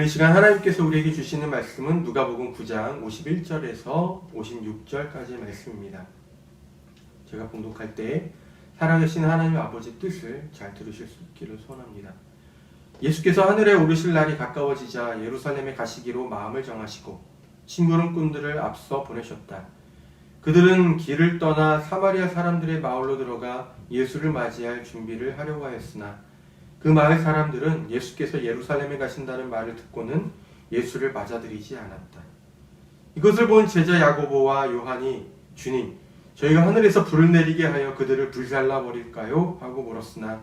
오늘 이 시간 하나님께서 우리에게 주시는 말씀은 누가복음 9장 51절에서 56절까지의 말씀입니다. 제가 봉독할 때 살아계신 하나님 아버지 뜻을 잘 들으실 수 있기를 소원합니다. 예수께서 하늘에 오르실 날이 가까워지자 예루살렘에 가시기로 마음을 정하시고 심부름꾼들을 앞서 보내셨다. 그들은 길을 떠나 사마리아 사람들의 마을로 들어가 예수를 맞이할 준비를 하려고 하였으나 그 마을 사람들은 예수께서 예루살렘에 가신다는 말을 듣고는 예수를 맞아들이지 않았다. 이것을 본 제자 야고보와 요한이 주님, 저희가 하늘에서 불을 내리게 하여 그들을 불살라 버릴까요? 하고 물었으나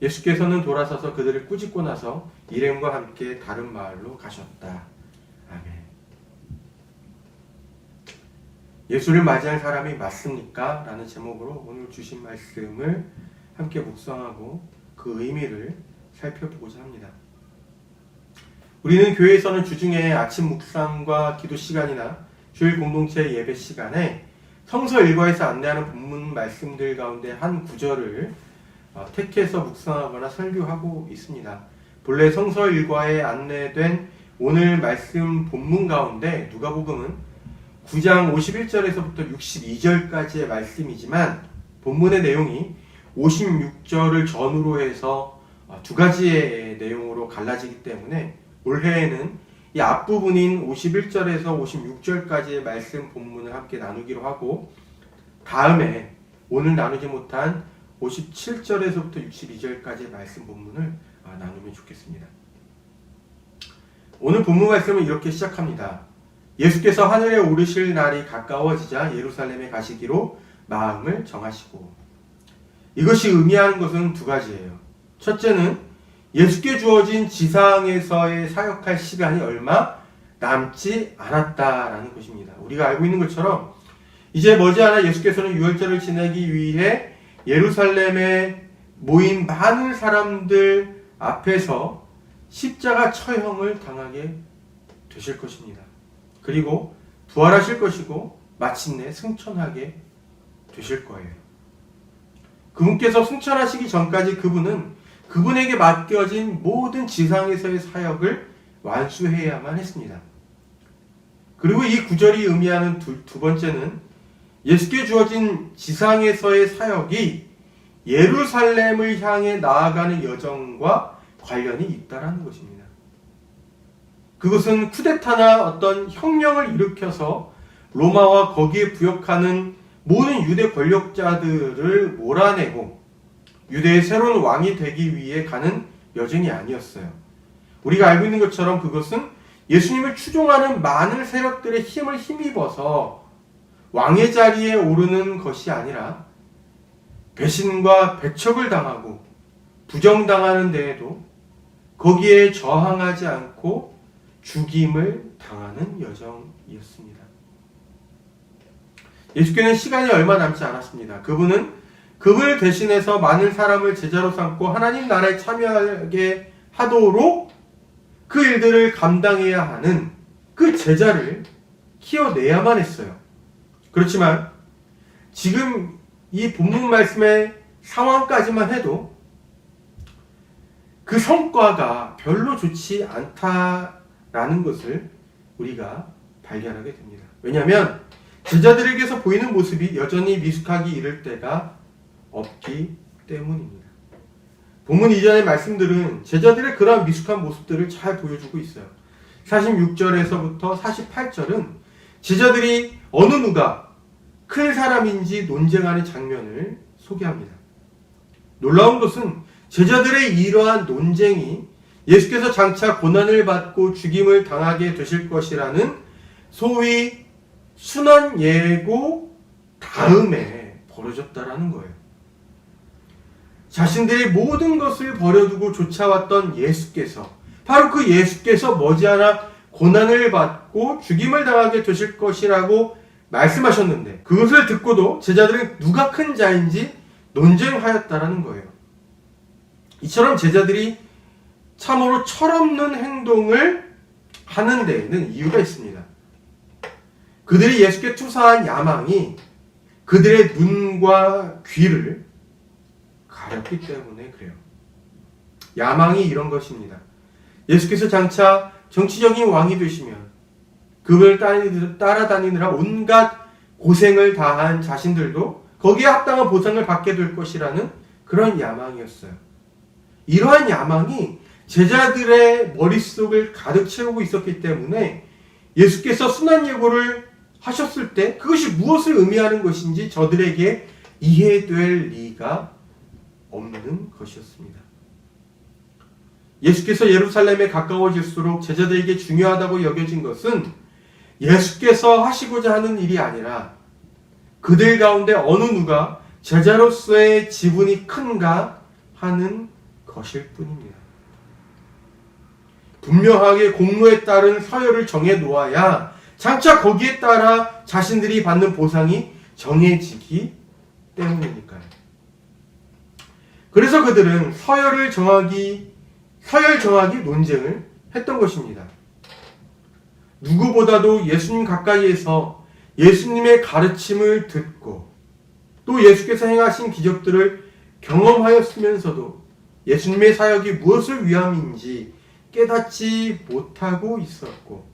예수께서는 돌아서서 그들을 꾸짖고 나서 일행과 함께 다른 마을로 가셨다. 아멘. 예수를 맞이할 사람이 맞습니까? 라는 제목으로 오늘 주신 말씀을 함께 묵상하고 그 의미를 살펴보고자 합니다. 우리는 교회에서는 주중에 아침 묵상과 기도 시간이나 주일 공동체 예배 시간에 성서 일과에서 안내하는 본문 말씀들 가운데 한 구절을 택해서 묵상하거나 설교하고 있습니다. 본래 성서 일과에 안내된 오늘 말씀 본문 가운데 누가복음은 9장 51절에서부터 62절까지의 말씀이지만 본문의 내용이 56절을 전후로 해서 두 가지의 내용으로 갈라지기 때문에 올해에는 이 앞부분인 51절에서 56절까지의 말씀 본문을 함께 나누기로 하고 다음에 오늘 나누지 못한 57절에서부터 62절까지의 말씀 본문을 나누면 좋겠습니다. 오늘 본문 말씀은 이렇게 시작합니다. 예수께서 하늘에 오르실 날이 가까워지자 예루살렘에 가시기로 마음을 정하시고, 이것이 의미하는 것은 두 가지예요. 첫째는 예수께 주어진 지상에서의 사역할 시간이 얼마 남지 않았다라는 것입니다. 우리가 알고 있는 것처럼 이제 머지않아 예수께서는 유월절을 지내기 위해 예루살렘에 모인 많은 사람들 앞에서 십자가 처형을 당하게 되실 것입니다. 그리고 부활하실 것이고 마침내 승천하게 되실 거예요. 그분께서 승천하시기 전까지 그분은 그분에게 맡겨진 모든 지상에서의 사역을 완수해야만 했습니다. 그리고 이 구절이 의미하는 두 번째는 예수께 주어진 지상에서의 사역이 예루살렘을 향해 나아가는 여정과 관련이 있다는 것입니다. 그것은 쿠데타나 어떤 혁명을 일으켜서 로마와 거기에 부역하는 모든 유대 권력자들을 몰아내고 유대의 새로운 왕이 되기 위해 가는 여정이 아니었어요. 우리가 알고 있는 것처럼 그것은 예수님을 추종하는 많은 세력들의 힘을 힘입어서 왕의 자리에 오르는 것이 아니라 배신과 배척을 당하고 부정당하는 데에도 거기에 저항하지 않고 죽임을 당하는 여정이었습니다. 예수께는 시간이 얼마 남지 않았습니다. 그분은 그분을 대신해서 많은 사람을 제자로 삼고 하나님 나라에 참여하게 하도록 그 일들을 감당해야 하는 그 제자를 키워내야만 했어요. 그렇지만 지금 이 본문 말씀의 상황까지만 해도 그 성과가 별로 좋지 않다라는 것을 우리가 발견하게 됩니다. 왜냐하면 제자들에게서 보이는 모습이 여전히 미숙하기 이를 때가 없기 때문입니다. 본문 이전의 말씀들은 제자들의 그러한 미숙한 모습들을 잘 보여주고 있어요. 46절에서부터 48절은 제자들이 어느 누가 큰 사람인지 논쟁하는 장면을 소개합니다. 놀라운 것은 제자들의 이러한 논쟁이 예수께서 장차 고난을 받고 죽임을 당하게 되실 것이라는 소위 순환 예고 다음에 벌어졌다라는 거예요. 자신들의 모든 것을 버려두고 쫓아왔던 예수께서, 바로 그 예수께서 머지않아 고난을 받고 죽임을 당하게 되실 것이라고 말씀하셨는데 그것을 듣고도 제자들은 누가 큰 자인지 논쟁하였다라는 거예요. 이처럼 제자들이 참으로 철없는 행동을 하는 데에는 이유가 있습니다. 그들이 예수께 투사한 야망이 그들의 눈과 귀를 가렸기 때문에 그래요. 야망이 이런 것입니다. 예수께서 장차 정치적인 왕이 되시면 그분을 따라다니느라 온갖 고생을 다한 자신들도 거기에 합당한 보상을 받게 될 것이라는 그런 야망이었어요. 이러한 야망이 제자들의 머릿속을 가득 채우고 있었기 때문에 예수께서 순환 예고를 하셨을 때 그것이 무엇을 의미하는 것인지 저들에게 이해될 리가 없는 것이었습니다. 예수께서 예루살렘에 가까워질수록 제자들에게 중요하다고 여겨진 것은 예수께서 하시고자 하는 일이 아니라 그들 가운데 어느 누가 제자로서의 지분이 큰가 하는 것일 뿐입니다. 분명하게 공로에 따른 서열을 정해 놓아야 장차 거기에 따라 자신들이 받는 보상이 정해지기 때문이니까요. 그래서 그들은 서열 정하기 논쟁을 했던 것입니다. 누구보다도 예수님 가까이에서 예수님의 가르침을 듣고 또 예수께서 행하신 기적들을 경험하였으면서도 예수님의 사역이 무엇을 위함인지 깨닫지 못하고 있었고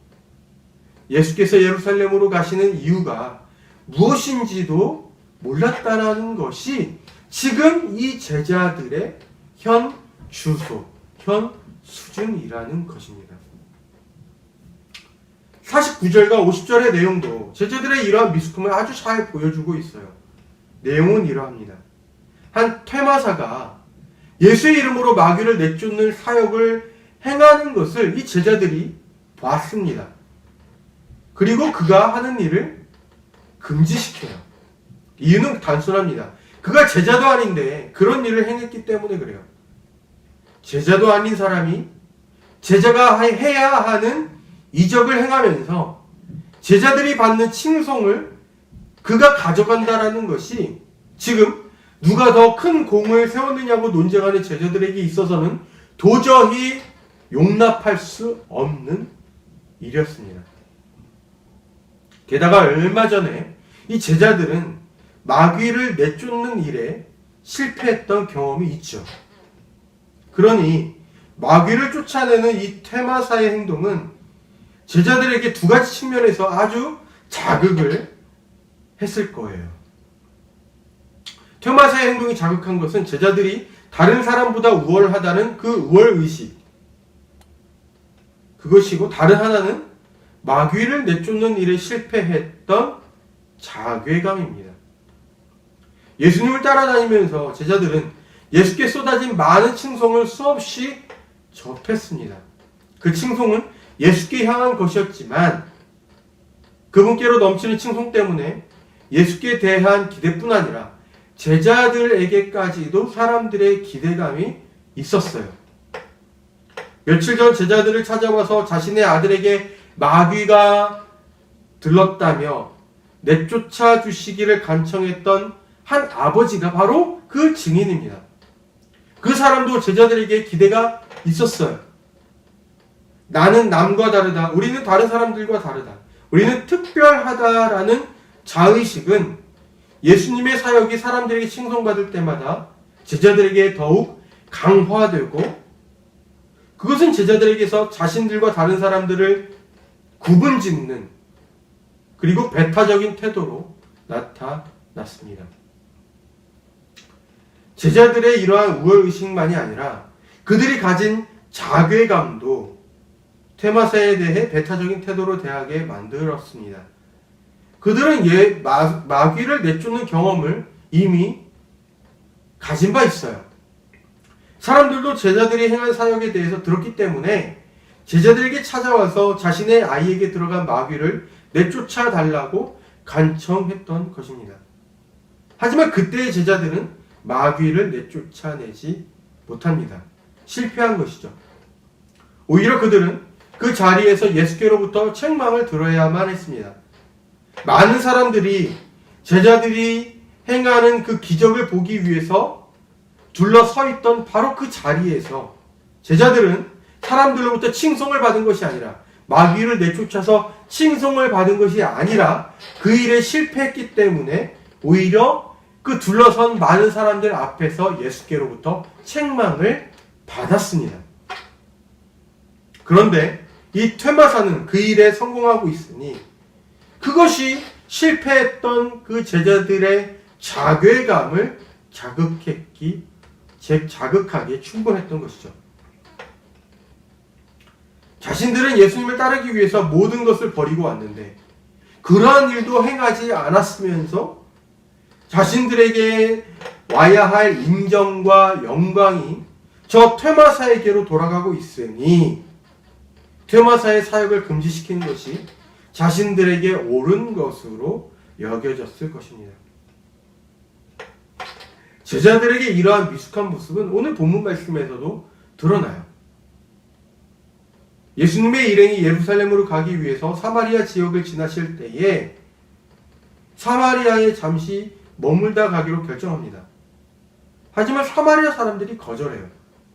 예수께서 예루살렘으로 가시는 이유가 무엇인지도 몰랐다라는 것이 지금 이 제자들의 현 주소, 현 수준이라는 것입니다. 49절과 50절의 내용도 제자들의 이러한 미숙함을 아주 잘 보여주고 있어요. 내용은 이러합니다. 한 퇴마사가 예수의 이름으로 마귀를 내쫓는 사역을 행하는 것을 이 제자들이 봤습니다. 그리고 그가 하는 일을 금지시켜요. 이유는 단순합니다. 그가 제자도 아닌데 그런 일을 행했기 때문에 그래요. 제자도 아닌 사람이 제자가 해야 하는 이적을 행하면서 제자들이 받는 칭송을 그가 가져간다라는 것이 지금 누가 더 큰 공을 세웠느냐고 논쟁하는 제자들에게 있어서는 도저히 용납할 수 없는 일이었습니다. 게다가 얼마 전에 이 제자들은 마귀를 내쫓는 일에 실패했던 경험이 있죠. 그러니 마귀를 쫓아내는 이 퇴마사의 행동은 제자들에게 두 가지 측면에서 아주 자극을 했을 거예요. 퇴마사의 행동이 자극한 것은 제자들이 다른 사람보다 우월하다는 그 우월의식, 그것이고 다른 하나는 마귀를 내쫓는 일에 실패했던 자괴감입니다. 예수님을 따라다니면서 제자들은 예수께 쏟아진 많은 칭송을 수없이 접했습니다. 그 칭송은 예수께 향한 것이었지만 그분께로 넘치는 칭송 때문에 예수께 대한 기대뿐 아니라 제자들에게까지도 사람들의 기대감이 있었어요. 며칠 전 제자들을 찾아와서 자신의 아들에게 마귀가 들렀다며 내쫓아 주시기를 간청했던 한 아버지가 바로 그 증인입니다. 그 사람도 제자들에게 기대가 있었어요. 나는 남과 다르다. 우리는 다른 사람들과 다르다. 우리는 특별하다라는 자의식은 예수님의 사역이 사람들에게 칭송받을 때마다 제자들에게 더욱 강화되고 그것은 제자들에게서 자신들과 다른 사람들을 구분짓는 그리고 배타적인 태도로 나타났습니다. 제자들의 이러한 우월의식만이 아니라 그들이 가진 자괴감도 퇴마사에 대해 배타적인 태도로 대하게 만들었습니다. 그들은 마귀를 내쫓는 경험을 이미 가진 바 있어요. 사람들도 제자들이 행한 사역에 대해서 들었기 때문에 제자들에게 찾아와서 자신의 아이에게 들어간 마귀를 내쫓아 달라고 간청했던 것입니다. 하지만 그때의 제자들은 마귀를 내쫓아내지 못합니다. 실패한 것이죠. 오히려 그들은 그 자리에서 예수께로부터 책망을 들어야만 했습니다. 많은 사람들이 제자들이 행하는 그 기적을 보기 위해서 둘러서 있던 바로 그 자리에서 제자들은 사람들로부터 칭송을 받은 것이 아니라 마귀를 내쫓아서 칭송을 받은 것이 아니라 그 일에 실패했기 때문에 오히려 그 둘러선 많은 사람들 앞에서 예수께로부터 책망을 받았습니다. 그런데 이 퇴마사는 그 일에 성공하고 있으니 그것이 실패했던 그 제자들의 자괴감을 자극하기에 충분했던 것이죠. 자신들은 예수님을 따르기 위해서 모든 것을 버리고 왔는데 그러한 일도 행하지 않았으면서 자신들에게 와야 할 인정과 영광이 저 퇴마사에게로 돌아가고 있으니 퇴마사의 사역을 금지시키는 것이 자신들에게 옳은 것으로 여겨졌을 것입니다. 제자들에게 이러한 미숙한 모습은 오늘 본문 말씀에서도 드러나요. 예수님의 일행이 예루살렘으로 가기 위해서 사마리아 지역을 지나실 때에 사마리아에 잠시 머물다 가기로 결정합니다. 하지만 사마리아 사람들이 거절해요.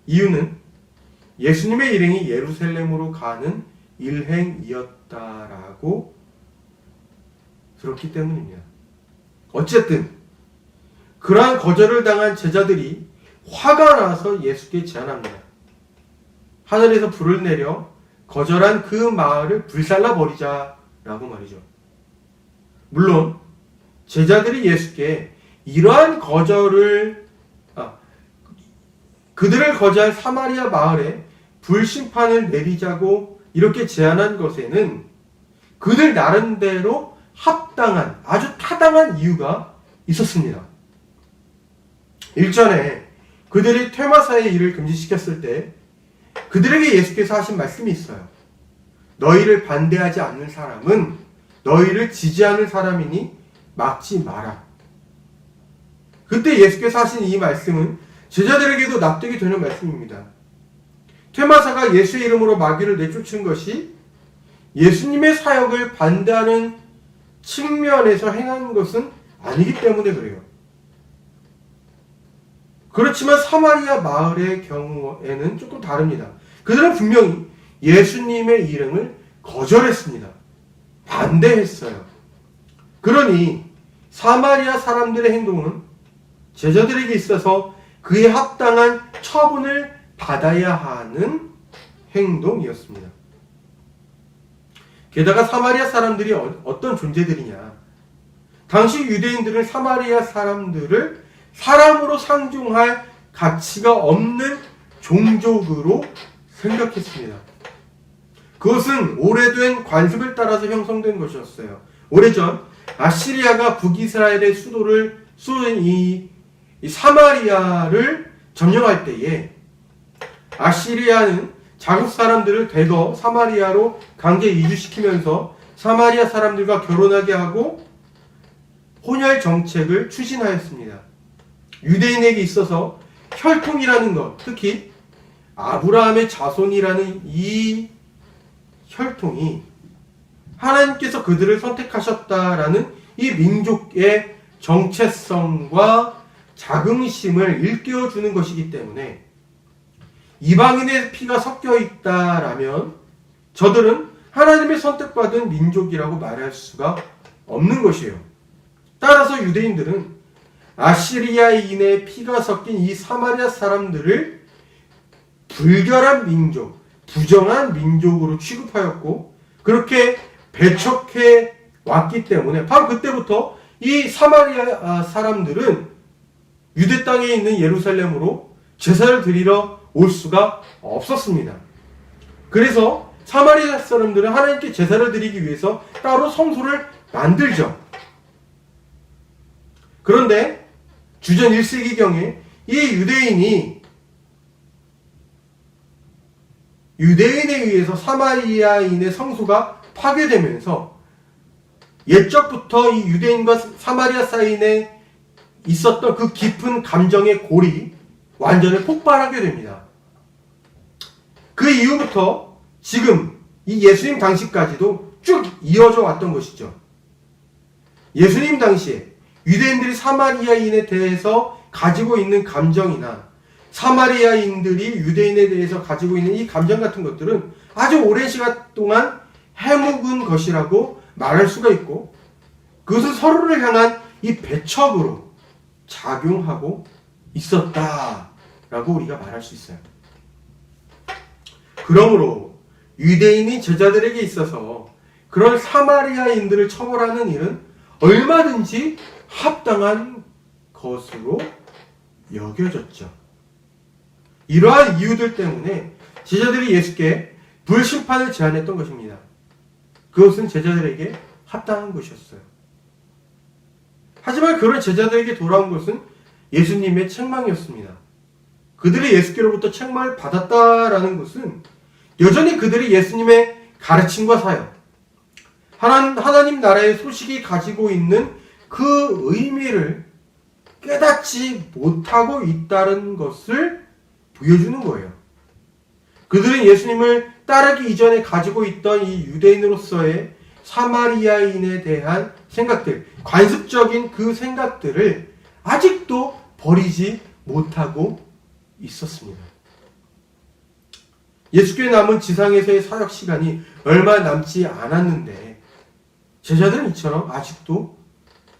이유는 예수님의 일행이 예루살렘으로 가는 일행이었다라고 들었기 때문입니다. 어쨌든 그러한 거절을 당한 제자들이 화가 나서 예수께 제안합니다. 하늘에서 불을 내려 거절한 그 마을을 불살라 버리자라고 말이죠. 물론 제자들이 예수께 이러한 그들을 거절한 사마리아 마을에 불심판을 내리자고 이렇게 제안한 것에는 그들 나름대로 합당한, 아주 타당한 이유가 있었습니다. 일전에 그들이 퇴마사의 일을 금지시켰을 때 그들에게 예수께서 하신 말씀이 있어요. 너희를 반대하지 않는 사람은 너희를 지지하는 사람이니 막지 마라. 그때 예수께서 하신 이 말씀은 제자들에게도 납득이 되는 말씀입니다. 퇴마사가 예수의 이름으로 마귀를 내쫓은 것이 예수님의 사역을 반대하는 측면에서 행한 것은 아니기 때문에 그래요. 그렇지만 사마리아 마을의 경우에는 조금 다릅니다. 그들은 분명히 예수님의 이름을 거절했습니다. 반대했어요. 그러니 사마리아 사람들의 행동은 제자들에게 있어서 그에 합당한 처분을 받아야 하는 행동이었습니다. 게다가 사마리아 사람들이 어떤 존재들이냐. 당시 유대인들은 사마리아 사람들을 사람으로 상종할 가치가 없는 종족으로 생각했습니다. 그것은 오래된 관습을 따라서 형성된 것이었어요. 오래전 아시리아가 북이스라엘의 수도인 이 사마리아를 점령할 때에 아시리아는 자국 사람들을 대거 사마리아로 강제 이주시키면서 사마리아 사람들과 결혼하게 하고 혼혈 정책을 추진하였습니다. 유대인에게 있어서 혈통이라는 것, 특히 아브라함의 자손이라는 이 혈통이 하나님께서 그들을 선택하셨다라는 이 민족의 정체성과 자긍심을 일깨워주는 것이기 때문에 이방인의 피가 섞여 있다라면 저들은 하나님의 선택받은 민족이라고 말할 수가 없는 것이에요. 따라서 유대인들은 아시리아인의 피가 섞인 이 사마리아 사람들을 불결한 민족, 부정한 민족으로 취급하였고 그렇게 배척해 왔기 때문에 바로 그때부터 이 사마리아 사람들은 유대 땅에 있는 예루살렘으로 제사를 드리러 올 수가 없었습니다. 그래서 사마리아 사람들은 하나님께 제사를 드리기 위해서 따로 성소를 만들죠. 그런데 주전 1세기경에 이 유대인에 의해서 사마리아인의 성소가 파괴되면서 옛적부터 이 유대인과 사마리아 사이에 있었던 그 깊은 감정의 골이 완전히 폭발하게 됩니다. 그 이후부터 지금 이 예수님 당시까지도 쭉 이어져 왔던 것이죠. 예수님 당시에 유대인들이 사마리아인에 대해서 가지고 있는 감정이나 사마리아인들이 유대인에 대해서 가지고 있는 이 감정 같은 것들은 아주 오랜 시간 동안 해묵은 것이라고 말할 수가 있고 그것은 서로를 향한 이 배척으로 작용하고 있었다라고 우리가 말할 수 있어요. 그러므로 유대인인 제자들에게 있어서 그런 사마리아인들을 처벌하는 일은 얼마든지 합당한 것으로 여겨졌죠. 이러한 이유들 때문에 제자들이 예수께 불심판을 제안했던 것입니다. 그것은 제자들에게 합당한 것이었어요. 하지만 그런 제자들에게 돌아온 것은 예수님의 책망이었습니다. 그들이 예수께로부터 책망을 받았다라는 것은 여전히 그들이 예수님의 가르침과 사역, 하나님 나라의 소식이 가지고 있는 그 의미를 깨닫지 못하고 있다는 것을 보여주는 거예요. 그들은 예수님을 따르기 이전에 가지고 있던 이 유대인으로서의 사마리아인에 대한 생각들, 관습적인 그 생각들을 아직도 버리지 못하고 있었습니다. 예수께 남은 지상에서의 사역 시간이 얼마 남지 않았는데 제자들은 이처럼 아직도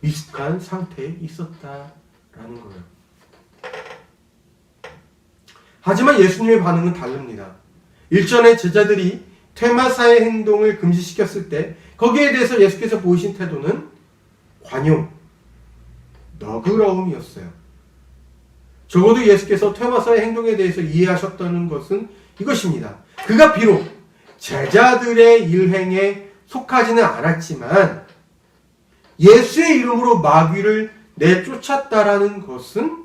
미숙한 상태에 있었다라는 거예요. 하지만 예수님의 반응은 다릅니다. 일전에 제자들이 퇴마사의 행동을 금지시켰을 때 거기에 대해서 예수께서 보이신 태도는 관용, 너그러움이었어요. 적어도 예수께서 퇴마사의 행동에 대해서 이해하셨다는 것은 이것입니다. 그가 비록 제자들의 일행에 속하지는 않았지만 예수의 이름으로 마귀를 내쫓았다라는 것은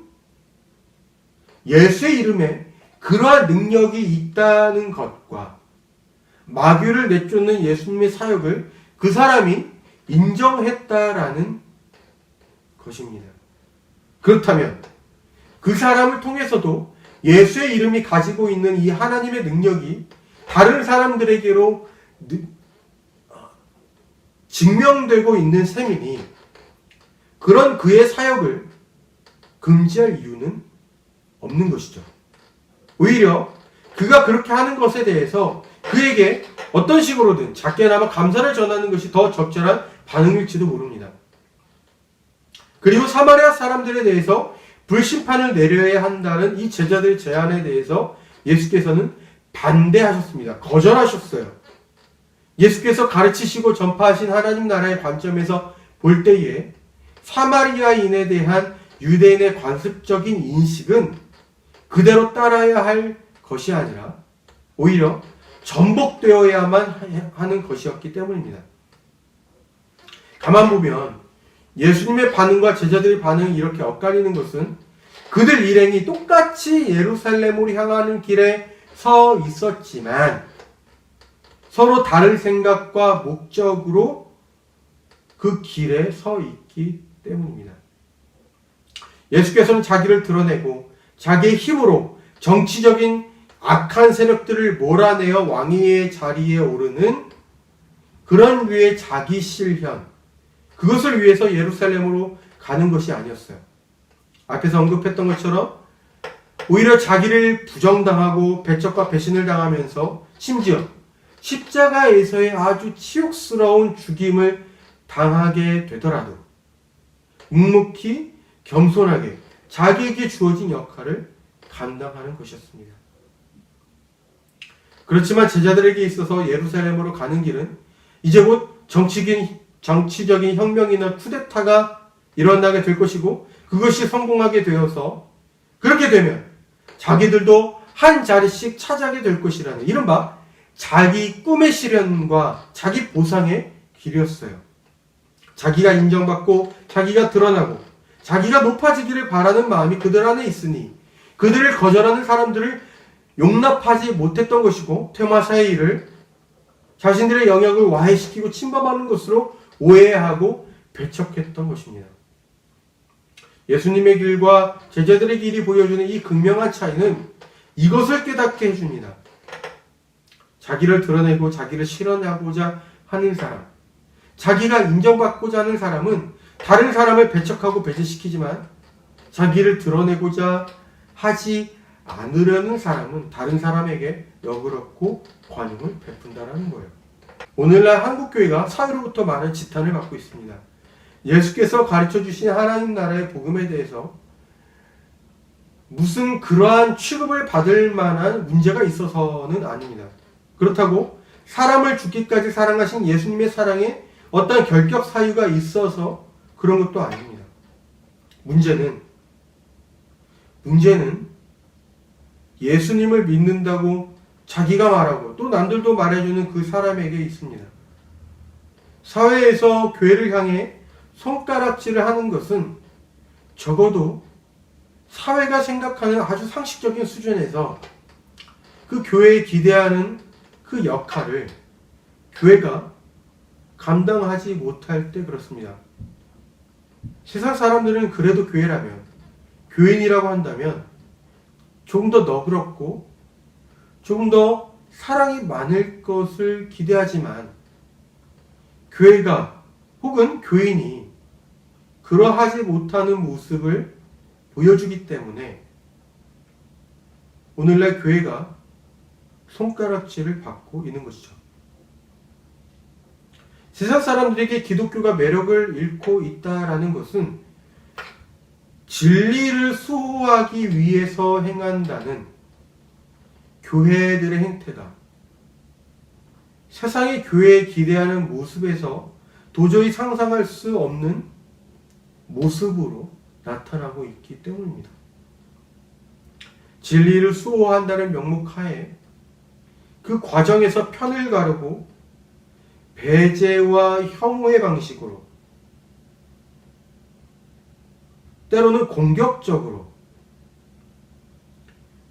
예수의 이름에 그러한 능력이 있다는 것과 마귀를 내쫓는 예수님의 사역을 그 사람이 인정했다라는 것입니다. 그렇다면 그 사람을 통해서도 예수의 이름이 가지고 있는 이 하나님의 능력이 다른 사람들에게로 증명되고 있는 셈이니 그런 그의 사역을 금지할 이유는 없는 것이죠. 오히려 그가 그렇게 하는 것에 대해서 그에게 어떤 식으로든 작게나마 감사를 전하는 것이 더 적절한 반응일지도 모릅니다. 그리고 사마리아 사람들에 대해서 불심판을 내려야 한다는 이 제자들의 제안에 대해서 예수께서는 반대하셨습니다. 거절하셨어요. 예수께서 가르치시고 전파하신 하나님 나라의 관점에서 볼 때에 사마리아인에 대한 유대인의 관습적인 인식은 그대로 따라야 할 것이 아니라 오히려 전복되어야만 하는 것이었기 때문입니다. 가만 보면 예수님의 반응과 제자들의 반응이 이렇게 엇갈리는 것은 그들 일행이 똑같이 예루살렘으로 향하는 길에 서 있었지만 서로 다른 생각과 목적으로 그 길에 서 있기 때문입니다. 예수께서는 자기를 드러내고 자기의 힘으로 정치적인 악한 세력들을 몰아내어 왕위의 자리에 오르는 그런 류의 자기 실현, 그것을 위해서 예루살렘으로 가는 것이 아니었어요. 앞에서 언급했던 것처럼 오히려 자기를 부정당하고 배척과 배신을 당하면서 심지어 십자가에서의 아주 치욕스러운 죽임을 당하게 되더라도 묵묵히 겸손하게 자기에게 주어진 역할을 감당하는 것이었습니다. 그렇지만 제자들에게 있어서 예루살렘으로 가는 길은 이제 곧 정치적인 혁명이나 쿠데타가 일어나게 될 것이고 그것이 성공하게 되어서 그렇게 되면 자기들도 한 자리씩 차지하게 될 것이라는 이른바 자기 꿈의 실현과 자기 보상의 길이었어요. 자기가 인정받고 자기가 드러나고 자기가 높아지기를 바라는 마음이 그들 안에 있으니 그들을 거절하는 사람들을 용납하지 못했던 것이고 퇴마사의 일을 자신들의 영역을 와해시키고 침범하는 것으로 오해하고 배척했던 것입니다. 예수님의 길과 제자들의 길이 보여주는 이 극명한 차이는 이것을 깨닫게 해줍니다. 자기를 드러내고 자기를 실현하고자 하는 사람, 자기가 인정받고자 하는 사람은 다른 사람을 배척하고 배제시키지만 자기를 드러내고자 하지 않으려는 사람은 다른 사람에게 너그럽고 관용을 베푼다는 거예요. 오늘날 한국교회가 사회로부터 많은 지탄을 받고 있습니다. 예수께서 가르쳐 주신 하나님 나라의 복음에 대해서 무슨 그러한 취급을 받을 만한 문제가 있어서는 아닙니다. 그렇다고 사람을 죽기까지 사랑하신 예수님의 사랑에 어떤 결격 사유가 있어서 그런 것도 아닙니다. 문제는 예수님을 믿는다고 자기가 말하고 또 남들도 말해주는 그 사람에게 있습니다. 사회에서 교회를 향해 손가락질을 하는 것은 적어도 사회가 생각하는 아주 상식적인 수준에서 그 교회에 기대하는 그 역할을 교회가 감당하지 못할 때 그렇습니다. 세상 사람들은 그래도 교회라면, 교인이라고 한다면 조금 더 너그럽고 조금 더 사랑이 많을 것을 기대하지만 교회가 혹은 교인이 그러하지 못하는 모습을 보여주기 때문에 오늘날 교회가 손가락질을 받고 있는 것이죠. 세상 사람들에게 기독교가 매력을 잃고 있다라는 것은 진리를 수호하기 위해서 행한다는 교회들의 행태가 세상의 교회에 기대하는 모습에서 도저히 상상할 수 없는 모습으로 나타나고 있기 때문입니다. 진리를 수호한다는 명목하에 그 과정에서 편을 가르고 배제와 혐오의 방식으로 때로는 공격적으로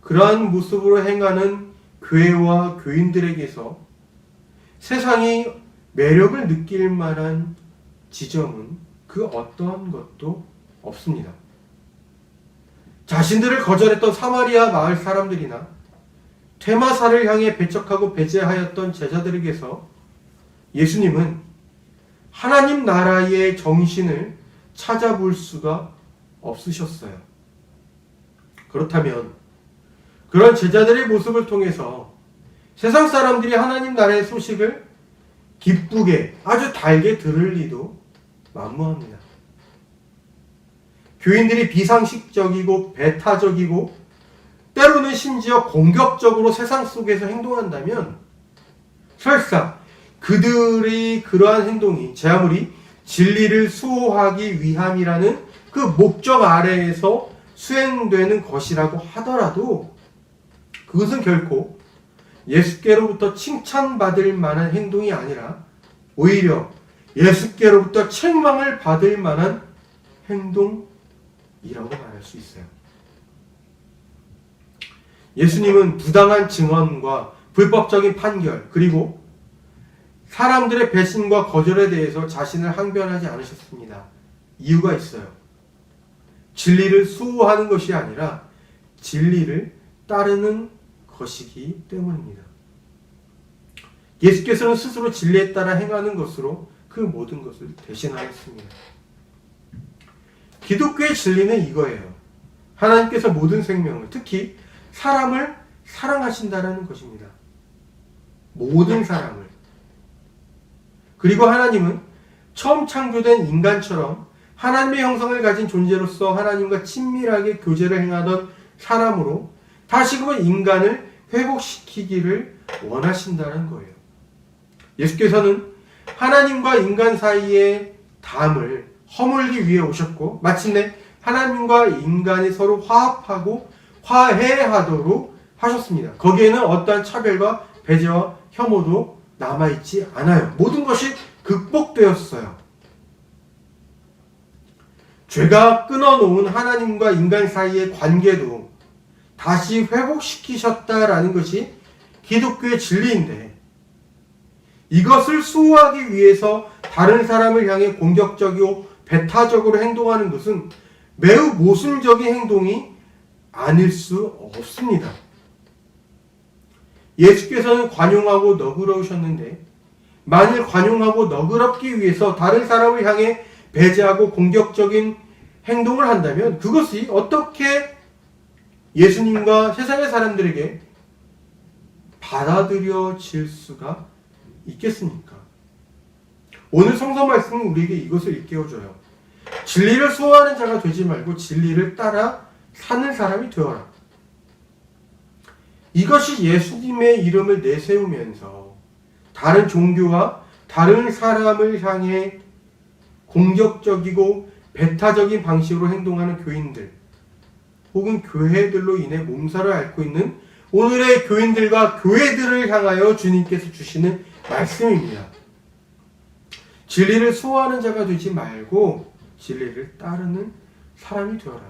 그러한 모습으로 행하는 교회와 교인들에게서 세상이 매력을 느낄 만한 지점은 그 어떠한 것도 없습니다. 자신들을 거절했던 사마리아 마을 사람들이나 퇴마사를 향해 배척하고 배제하였던 제자들에게서 예수님은 하나님 나라의 정신을 찾아볼 수가 없으셨어요. 그렇다면 그런 제자들의 모습을 통해서 세상 사람들이 하나님 나라의 소식을 기쁘게 아주 달게 들을 리도 만무합니다. 교인들이 비상식적이고 배타적이고 때로는 심지어 공격적으로 세상 속에서 행동한다면 설사 그들의 그러한 행동이 제 아무리 진리를 수호하기 위함이라는 그 목적 아래에서 수행되는 것이라고 하더라도 그것은 결코 예수께로부터 칭찬받을 만한 행동이 아니라 오히려 예수께로부터 책망을 받을 만한 행동이라고 말할 수 있어요. 예수님은 부당한 증언과 불법적인 판결 그리고 사람들의 배신과 거절에 대해서 자신을 항변하지 않으셨습니다. 이유가 있어요. 진리를 수호하는 것이 아니라 진리를 따르는 것이기 때문입니다. 예수께서는 스스로 진리에 따라 행하는 것으로 그 모든 것을 대신하였습니다. 기독교의 진리는 이거예요. 하나님께서 모든 생명을, 특히 사람을 사랑하신다라는 것입니다. 모든 사람을. 그리고 하나님은 처음 창조된 인간처럼 하나님의 형성을 가진 존재로서 하나님과 친밀하게 교제를 행하던 사람으로 다시금은 인간을 회복시키기를 원하신다는 거예요. 예수께서는 하나님과 인간 사이의 담을 허물기 위해 오셨고 마침내 하나님과 인간이 서로 화합하고 화해하도록 하셨습니다. 거기에는 어떠한 차별과 배제와 혐오도 남아있지 않아요. 모든 것이 극복되었어요. 죄가 끊어놓은 하나님과 인간 사이의 관계도 다시 회복시키셨다라는 것이 기독교의 진리인데 이것을 수호하기 위해서 다른 사람을 향해 공격적이고 배타적으로 행동하는 것은 매우 모순적인 행동이 아닐 수 없습니다. 예수께서는 관용하고 너그러우셨는데 만일 관용하고 너그럽기 위해서 다른 사람을 향해 배제하고 공격적인 행동을 한다면 그것이 어떻게 예수님과 세상의 사람들에게 받아들여질 수가 있겠습니까? 오늘 성서 말씀은 우리에게 이것을 일깨워줘요. 진리를 수호하는 자가 되지 말고 진리를 따라 사는 사람이 되어라. 이것이 예수님의 이름을 내세우면서 다른 종교와 다른 사람을 향해 공격적이고 배타적인 방식으로 행동하는 교인들 혹은 교회들로 인해 몸살을 앓고 있는 오늘의 교인들과 교회들을 향하여 주님께서 주시는 말씀입니다. 진리를 수호하는 자가 되지 말고 진리를 따르는 사람이 되어라.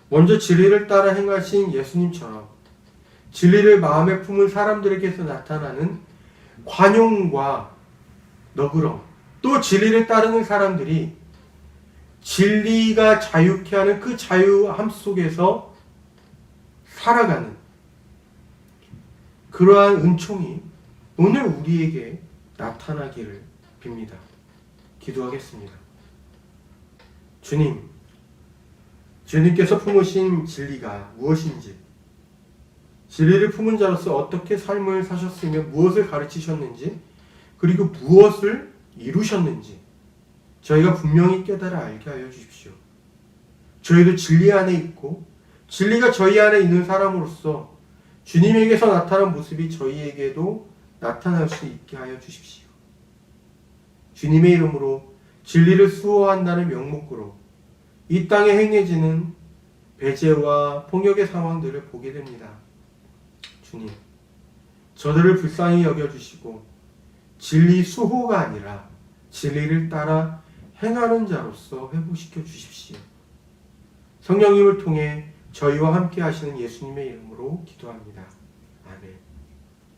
먼저 진리를 따라 행하신 예수님처럼 진리를 마음에 품은 사람들에게서 나타나는 관용과 너그럼, 또 진리를 따르는 사람들이 진리가 자유케 하는 그 자유함 속에서 살아가는 그러한 은총이 오늘 우리에게 나타나기를 빕니다. 기도하겠습니다. 주님께서 품으신 진리가 무엇인지, 진리를 품은 자로서 어떻게 삶을 사셨으며 무엇을 가르치셨는지, 그리고 무엇을 이루셨는지 저희가 분명히 깨달아 알게 하여 주십시오. 저희도 진리 안에 있고 진리가 저희 안에 있는 사람으로서 주님에게서 나타난 모습이 저희에게도 나타날 수 있게 하여 주십시오. 주님의 이름으로 진리를 수호한다는 명목으로 이 땅에 행해지는 배제와 폭력의 상황들을 보게 됩니다. 주님, 저들을 불쌍히 여겨주시고 진리 수호가 아니라 진리를 따라 행하는 자로서 회복시켜 주십시오. 성령님을 통해 저희와 함께 하시는 예수님의 이름으로 기도합니다. 아멘.